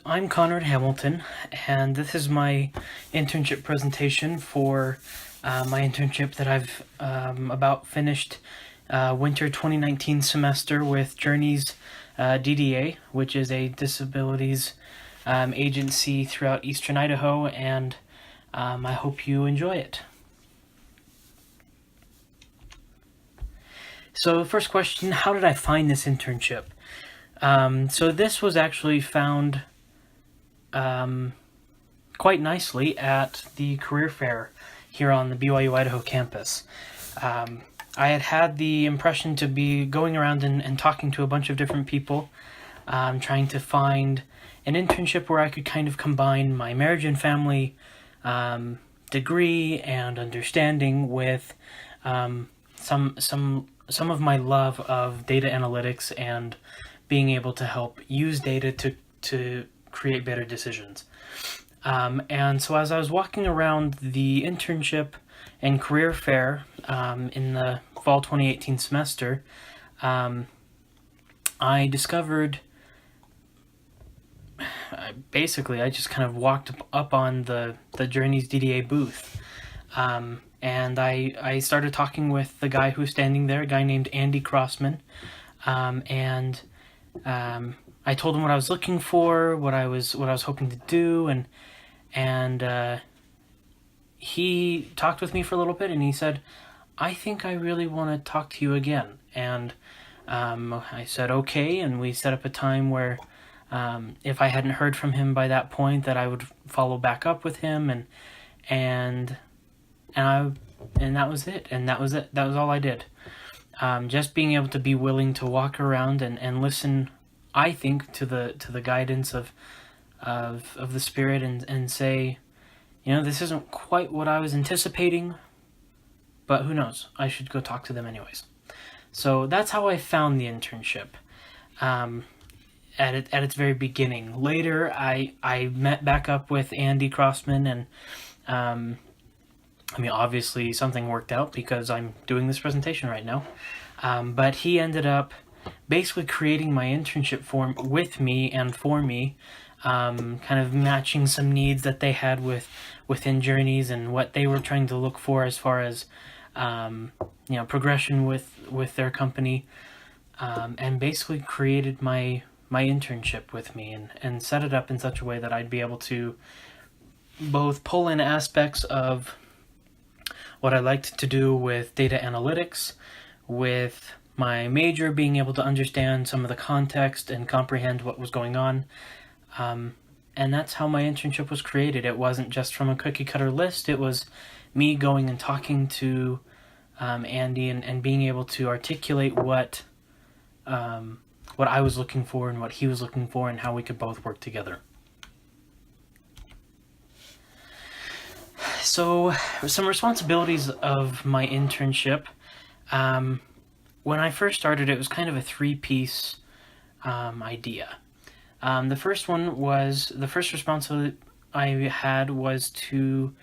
I'm Conrad Hamilton, and this is my internship presentation for my internship that I've about finished winter 2019 semester with Journey's DDA, which is a disabilities agency throughout eastern Idaho, and I hope you enjoy it. So the first question, how did I find this internship? So this was actually found quite nicely at the career fair here on the BYU Idaho campus. I had the impression to be going around and talking to a bunch of different people, trying to find an internship where I could kind of combine my marriage and family degree and understanding with some of my love of data analytics and being able to help use data to create better decisions. And so as I was walking around the internship and career fair in the fall 2018 semester, I discovered, I just kind of walked up on the Journey's DDA booth. And I started talking with the guy who's standing there, a guy named Andy Crossman, and I told him what I was looking for, what I was hoping to do, and he talked with me for a little bit, and he said, "I think I really want to talk to you again." And I said okay, and we set up a time where if I hadn't heard from him by that point, that I would follow back up with him, and that was it, and that was all I did. Just being able to be willing to walk around and listen, I think, to the guidance of the Spirit, and say, this isn't quite what I was anticipating, but who knows? I should go talk to them anyways. So that's how I found the internship. At its very beginning. Later, I met back up with Andy Crossman, and obviously something worked out because I'm doing this presentation right now. But he ended up basically creating my internship form with me and for me, kind of matching some needs that they had within Journeys and what they were trying to look for as far as progression with their company, and basically created my internship with me and set it up in such a way that I'd be able to both pull in aspects of what I liked to do with data analytics, with my major being able to understand some of the context and comprehend what was going on. And that's how my internship was created. It wasn't just from a cookie cutter list. It was me going and talking to Andy and being able to articulate what I was looking for and what he was looking for and how we could both work together. So, some responsibilities of my internship. When I first started, it was kind of a three-piece idea. The first responsibility I had was to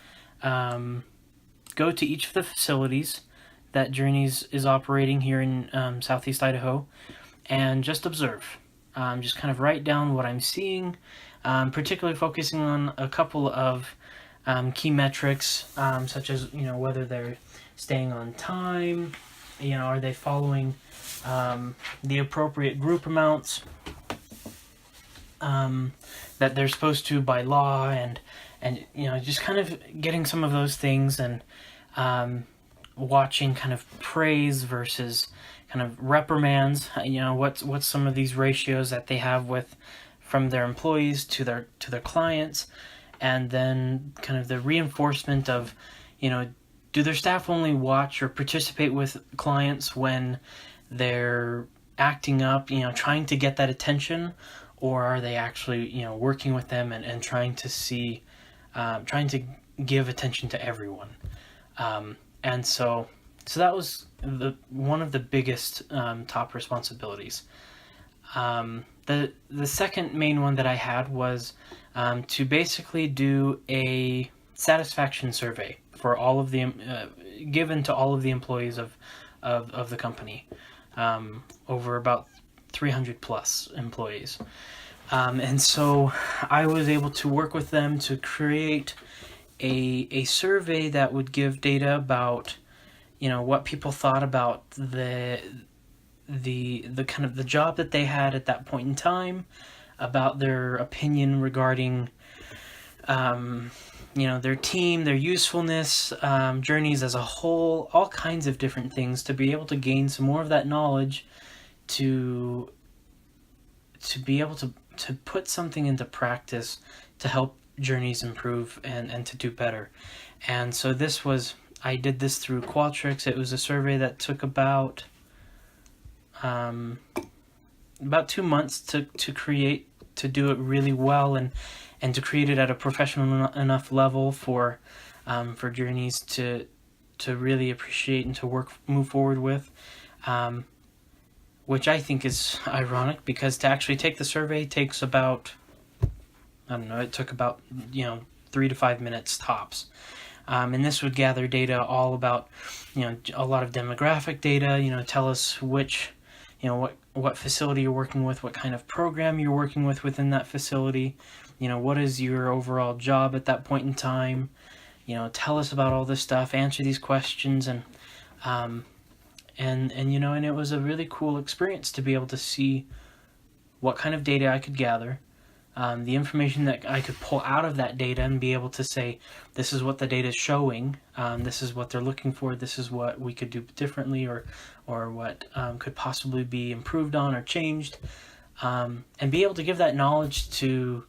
go to each of the facilities that Journeys is operating here in Southeast Idaho and just observe. Just kind of write down what I'm seeing, particularly focusing on a couple of key metrics, such as whether they're staying on time, are they following the appropriate group amounts that they're supposed to by law, and just kind of getting some of those things, and watching kind of praise versus kind of reprimands. What's some of these ratios that they have from their employees to their clients. And then kind of the reinforcement of, do their staff only watch or participate with clients when they're acting up, trying to get that attention, or are they actually, working with them and trying to give attention to everyone. And so that was one of the biggest top responsibilities. The second main one that I had was to basically do a satisfaction survey for all of the given to all of the employees of the company, over about 300 plus employees, And so I was able to work with them to create a survey that would give data about, what people thought about the kind of the job that they had at that point in time, about their opinion regarding, their team, their usefulness, journeys as a whole, all kinds of different things, to be able to gain some more of that knowledge, to be able to put something into practice to help journeys improve and to do better. And so I did this through Qualtrics. It was a survey that took about 2 months to create, to do it really well, and to create it at a professional enough level for journeys to really appreciate and to move forward with. Which I think is ironic, because to actually take the survey takes about, it took about 3 to 5 minutes tops. And this would gather data all about, a lot of demographic data, tell us which, what facility you're working with, what kind of program you're working with within that facility, what is your overall job at that point in time, tell us about all this stuff, answer these questions, and it was a really cool experience to be able to see what kind of data I could gather, the information that I could pull out of that data and be able to say, this is what the data is showing, this is what they're looking for, this is what we could do differently, or what could possibly be improved on or changed, and be able to give that knowledge to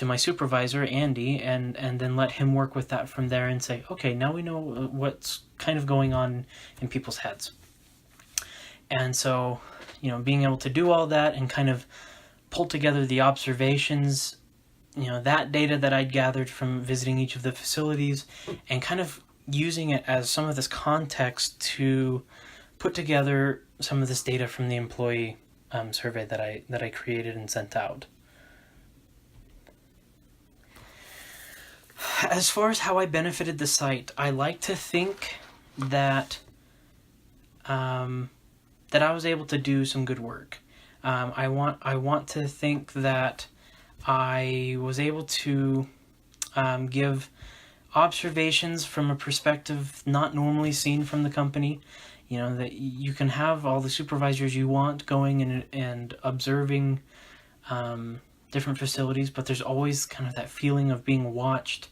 my supervisor, Andy, and then let him work with that from there and say, okay, now we know what's kind of going on in people's heads. And so, being able to do all that and kind of pull together the observations, that data that I'd gathered from visiting each of the facilities, and kind of using it as some of this context to put together some of this data from the employee survey that I created and sent out. As far as how I benefited the site, I like to think that that I was able to do some good work. I want to think that I was able to give observations from a perspective not normally seen from the company. That you can have all the supervisors you want going and observing different facilities, but there's always kind of that feeling of being watched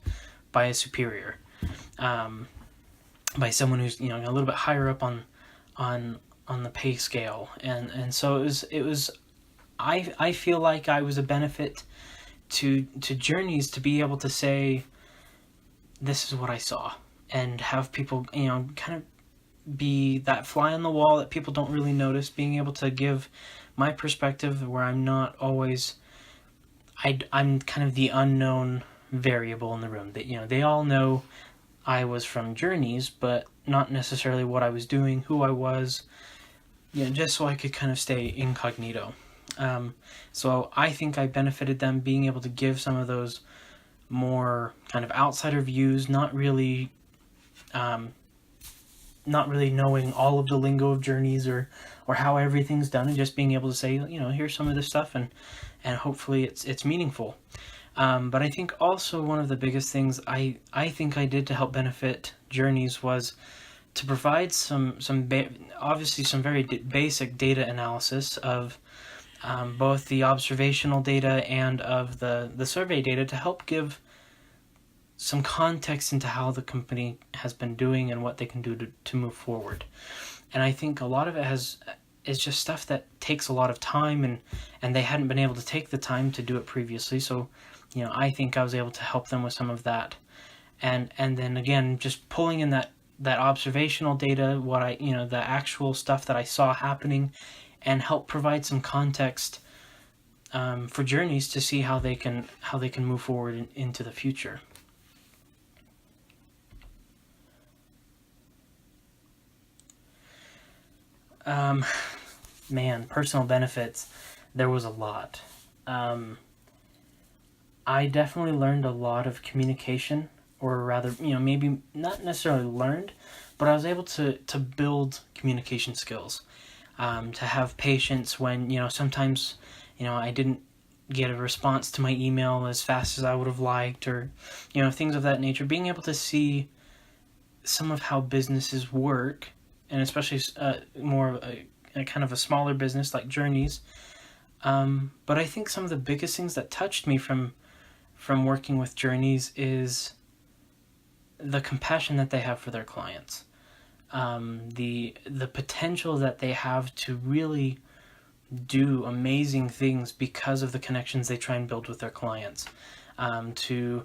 by a superior, by someone who's a little bit higher up on the pay scale, and so it was I feel like I was a benefit to journeys to be able to say, this is what I saw, and have people kind of be that fly on the wall that people don't really notice, being able to give my perspective where I'm not always, I'm kind of the unknown variable in the room, that they all know I was from Journeys, but not necessarily what I was doing, who I was, just so I could kind of stay incognito. So I think I benefited them being able to give some of those more kind of outsider views, not really knowing all of the lingo of Journeys or how everything's done, and just being able to say, here's some of this stuff, and hopefully it's meaningful. But I think also one of the biggest things I think I did to help benefit Journeys was to provide obviously some very basic data analysis of both the observational data and of the survey data, to help give some context into how the company has been doing and what they can do to move forward. And I think a lot of it is just stuff that takes a lot of time, and they hadn't been able to take the time to do it previously. So, I think I was able to help them with some of that. And then again, just pulling in that observational data, what the actual stuff that I saw happening, and help provide some context for Journeys to see how they can move forward into the future. Personal benefits, there was a lot. I definitely learned a lot of communication, or rather, maybe not necessarily learned, but I was able to build communication skills, to have patience when, sometimes, I didn't get a response to my email as fast as I would have liked, or things of that nature. Being able to see some of how businesses work, and especially more of a kind of a smaller business like Journeys. But I think some of the biggest things that touched me from working with Journeys is the compassion that they have for their clients, the potential that they have to really do amazing things because of the connections they try and build with their clients, to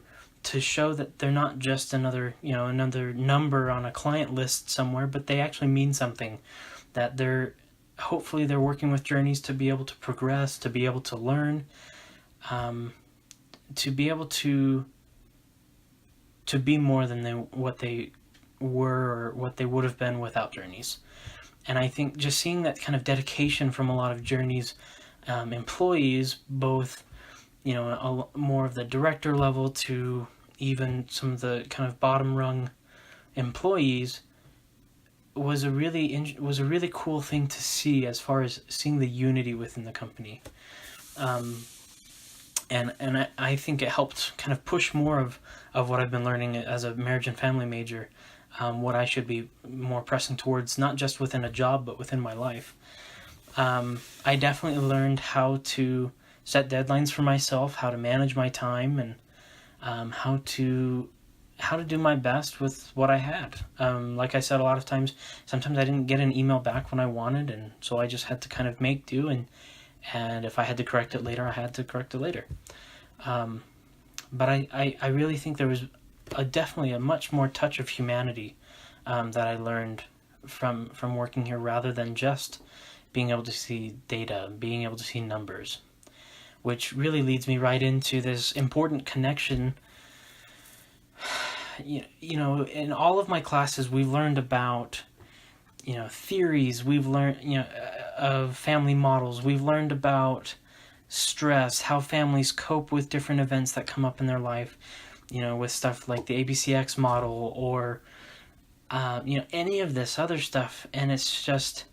show that they're not just another number on a client list somewhere, but they actually mean something, that hopefully they're working with Journeys to be able to progress, to be able to learn, to be able to be more than what they were or what they would have been without Journeys. And I think just seeing that kind of dedication from a lot of Journeys employees, both more of the director level to even some of the kind of bottom rung employees, was a really cool thing to see, as far as seeing the unity within the company. And I think it helped kind of push more of what I've been learning as a marriage and family major, what I should be more pressing towards, not just within a job, but within my life. I definitely learned how to set deadlines for myself, how to manage my time, and how to do my best with what I had. Like I said, a lot of times, sometimes I didn't get an email back when I wanted, and so I just had to kind of make do, and if I had to correct it later, I had to correct it later. But I really think there was definitely a much more touch of humanity that I learned from working here, rather than just being able to see data, being able to see numbers, which really leads me right into this important connection. In all of my classes, we've learned about theories, we've learned of family models, we've learned about stress, how families cope with different events that come up in their life, with stuff like the ABCX model, or any of this other stuff. And it's just,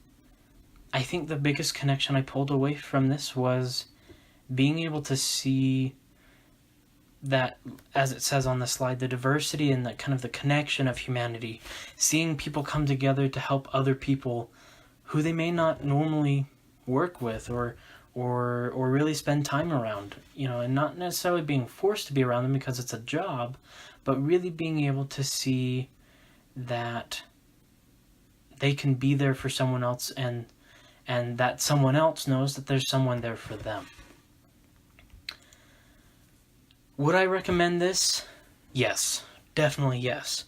I think the biggest connection I pulled away from this was being able to see that, as it says on the slide, the diversity and the kind of the connection of humanity, seeing people come together to help other people who they may not normally work with or really spend time around, and not necessarily being forced to be around them because it's a job, but really being able to see that they can be there for someone else, and that someone else knows that there's someone there for them. Would I recommend this? Yes, definitely yes.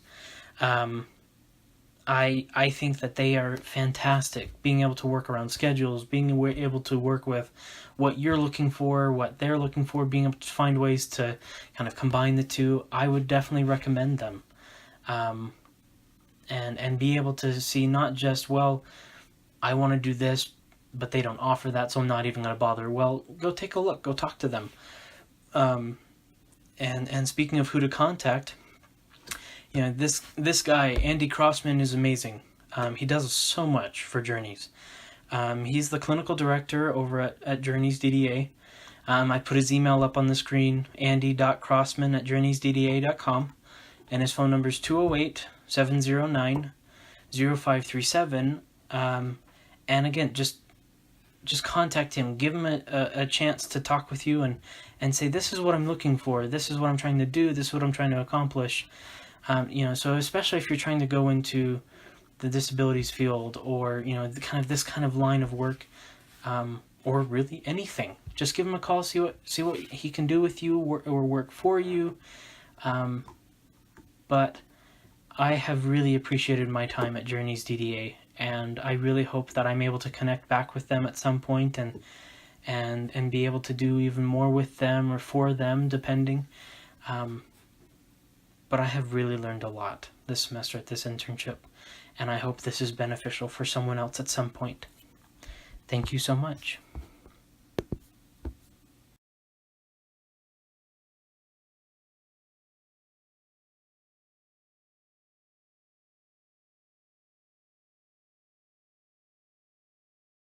I think that they are fantastic, being able to work around schedules, being able to work with what you're looking for, what they're looking for, being able to find ways to kind of combine the two. I would definitely recommend them. And be able to see not just, well, I want to do this, but they don't offer that, so I'm not even going to bother. Well, go take a look, go talk to them. And speaking of who to contact, this guy, Andy Crossman, is amazing. He does so much for Journeys. He's the clinical director over at Journeys DDA. I put his email up on the screen, andy.crossman@journeysdda.com, and his phone number is 208-709-0537. And again, just contact him, give him a chance to talk with you, and say, this is what I'm looking for, this is what I'm trying to do, this is what I'm trying to accomplish. So especially if you're trying to go into the disabilities field, or this kind of line of work, or really anything, just give him a call, see what he can do with you, or work for you. But I have really appreciated my time at Journeys DDA, and I really hope that I'm able to connect back with them at some point, and be able to do even more with them or for them, depending. But I have really learned a lot this semester at this internship, and I hope this is beneficial for someone else at some point. Thank you so much.